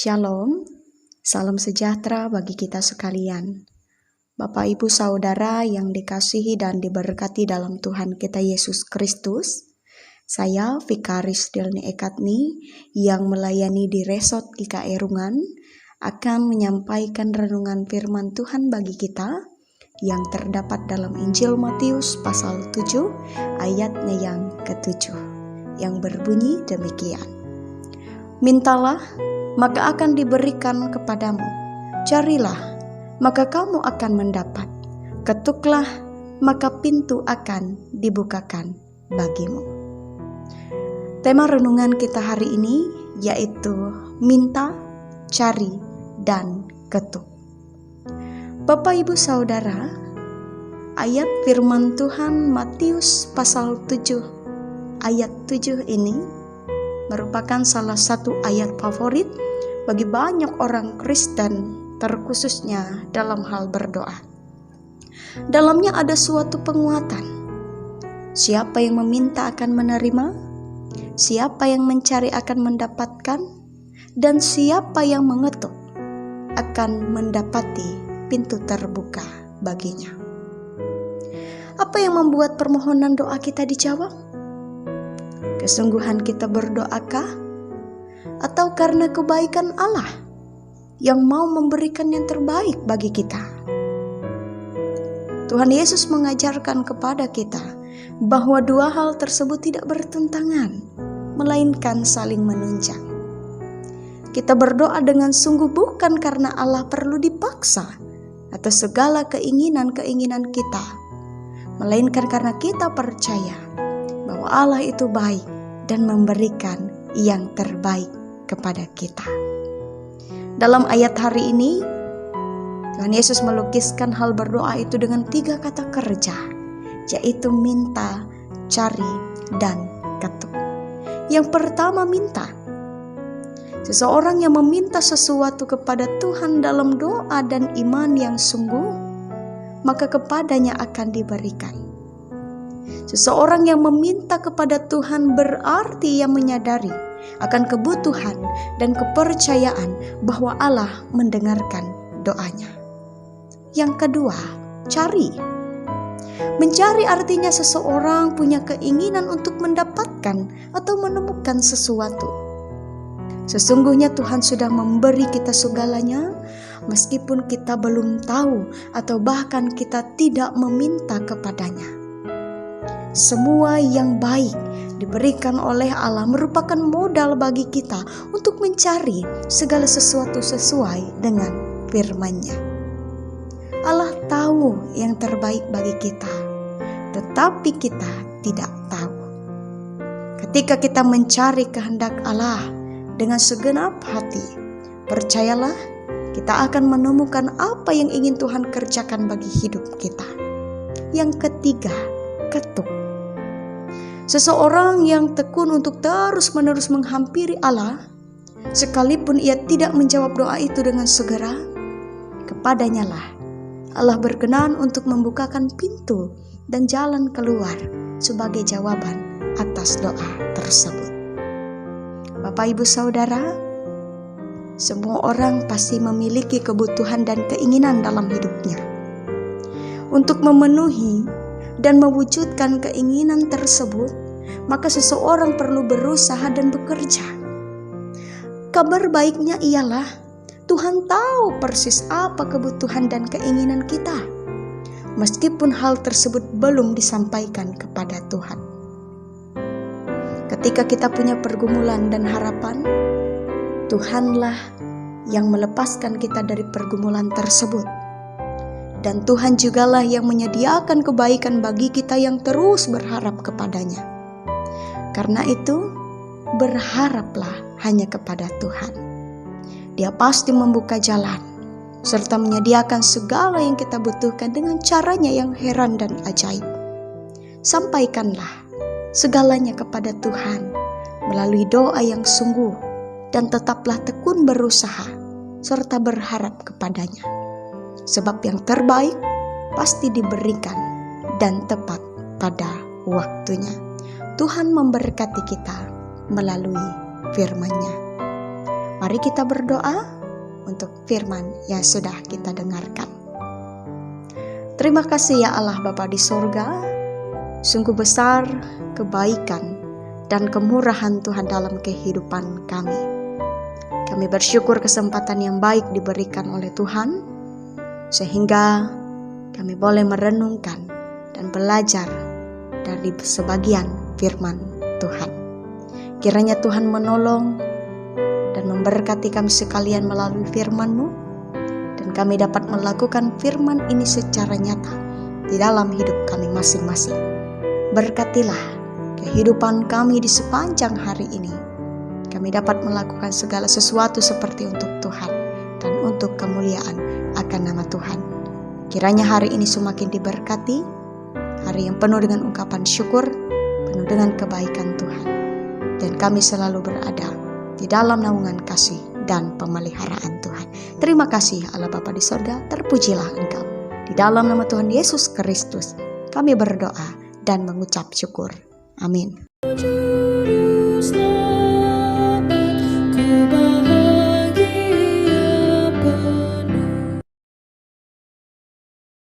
Shalom, salam sejahtera bagi kita sekalian. Bapak Ibu Saudara yang dikasihi dan diberkati dalam Tuhan kita Yesus Kristus. Saya Vikaris Delni Ekatni yang melayani di Resort IKE Rungan akan menyampaikan renungan firman Tuhan bagi kita yang terdapat dalam Injil Matius pasal 7 ayatnya yang ke-7 yang berbunyi demikian. Mintalah, maka akan diberikan kepadamu. Carilah, maka kamu akan mendapat. Ketuklah, maka pintu akan dibukakan bagimu. Tema renungan kita hari ini yaitu minta, cari, dan ketuk. Bapak Ibu Saudara, ayat firman Tuhan Matius pasal 7 ayat 7 ini merupakan salah satu ayat favorit bagi banyak orang Kristen, terkhususnya dalam hal berdoa. Dalamnya ada suatu penguatan. Siapa yang meminta akan menerima, siapa yang mencari akan mendapatkan, dan siapa yang mengetuk akan mendapati pintu terbuka baginya. Apa yang membuat permohonan doa kita dijawab? Kesungguhan kita berdoakah? Atau karena kebaikan Allah yang mau memberikan yang terbaik bagi kita? Tuhan Yesus mengajarkan kepada kita bahwa dua hal tersebut tidak bertentangan, melainkan saling menunjang. Kita berdoa dengan sungguh bukan karena Allah perlu dipaksa atas segala keinginan-keinginan kita, melainkan karena kita percaya bahwa Allah itu baik dan memberikan yang terbaik kepada kita. Dalam ayat hari ini, Tuhan Yesus melukiskan hal berdoa itu dengan 3 kata kerja, yaitu minta, cari, dan ketuk. Yang pertama, minta. Seseorang yang meminta sesuatu kepada Tuhan dalam doa dan iman yang sungguh, maka kepadanya akan diberikan. Seseorang yang meminta kepada Tuhan berarti ia menyadari akan kebutuhan dan kepercayaan bahwa Allah mendengarkan doanya. Yang kedua, cari. Mencari artinya seseorang punya keinginan untuk mendapatkan atau menemukan sesuatu. Sesungguhnya Tuhan sudah memberi kita segalanya, meskipun kita belum tahu atau bahkan kita tidak meminta kepadanya. Semua yang baik diberikan oleh Allah merupakan modal bagi kita untuk mencari segala sesuatu sesuai dengan firman-Nya. Allah tahu yang terbaik bagi kita, tetapi kita tidak tahu. Ketika kita mencari kehendak Allah dengan segenap hati, percayalah kita akan menemukan apa yang ingin Tuhan kerjakan bagi hidup kita. Yang ketiga, ketuk. Seseorang yang tekun untuk terus-menerus menghampiri Allah, sekalipun ia tidak menjawab doa itu dengan segera, kepadanya lah Allah berkenan untuk membukakan pintu dan jalan keluar sebagai jawaban atas doa tersebut. Bapak Ibu Saudara, semua orang pasti memiliki kebutuhan dan keinginan dalam hidupnya. Untuk memenuhi dan mewujudkan keinginan tersebut, maka seseorang perlu berusaha dan bekerja. Kabar baiknya ialah Tuhan tahu persis apa kebutuhan dan keinginan kita, meskipun hal tersebut belum disampaikan kepada Tuhan. Ketika kita punya pergumulan dan harapan, Tuhanlah yang melepaskan kita dari pergumulan tersebut. Dan Tuhan jugalah yang menyediakan kebaikan bagi kita yang terus berharap kepadanya. Karena itu, berharaplah hanya kepada Tuhan. Dia pasti membuka jalan, serta menyediakan segala yang kita butuhkan dengan caranya yang heran dan ajaib. Sampaikanlah segalanya kepada Tuhan melalui doa yang sungguh, dan tetaplah tekun berusaha, serta berharap kepadanya. Sebab yang terbaik pasti diberikan dan tepat pada waktunya. Tuhan memberkati kita melalui firman-Nya. Mari kita berdoa untuk firman yang sudah kita dengarkan. Terima kasih ya Allah Bapa di surga, sungguh besar kebaikan dan kemurahan Tuhan dalam kehidupan kami. Kami bersyukur kesempatan yang baik diberikan oleh Tuhan, sehingga kami boleh merenungkan dan belajar dari sebagian firman Tuhan. Kiranya Tuhan menolong dan memberkati kami sekalian melalui firman-Mu, dan kami dapat melakukan firman ini secara nyata di dalam hidup kami masing-masing. Berkatilah kehidupan kami di sepanjang hari ini. Kami dapat melakukan segala sesuatu seperti untuk Tuhan dan untuk kemuliaan akan nama Tuhan. Kiranya hari ini semakin diberkati, hari yang penuh dengan ungkapan syukur, penuh dengan kebaikan Tuhan. Dan kami selalu berada di dalam naungan kasih dan pemeliharaan Tuhan. Terima kasih Allah Bapa di surga, terpujilah Engkau. Di dalam nama Tuhan Yesus Kristus, kami berdoa dan mengucap syukur. Amin.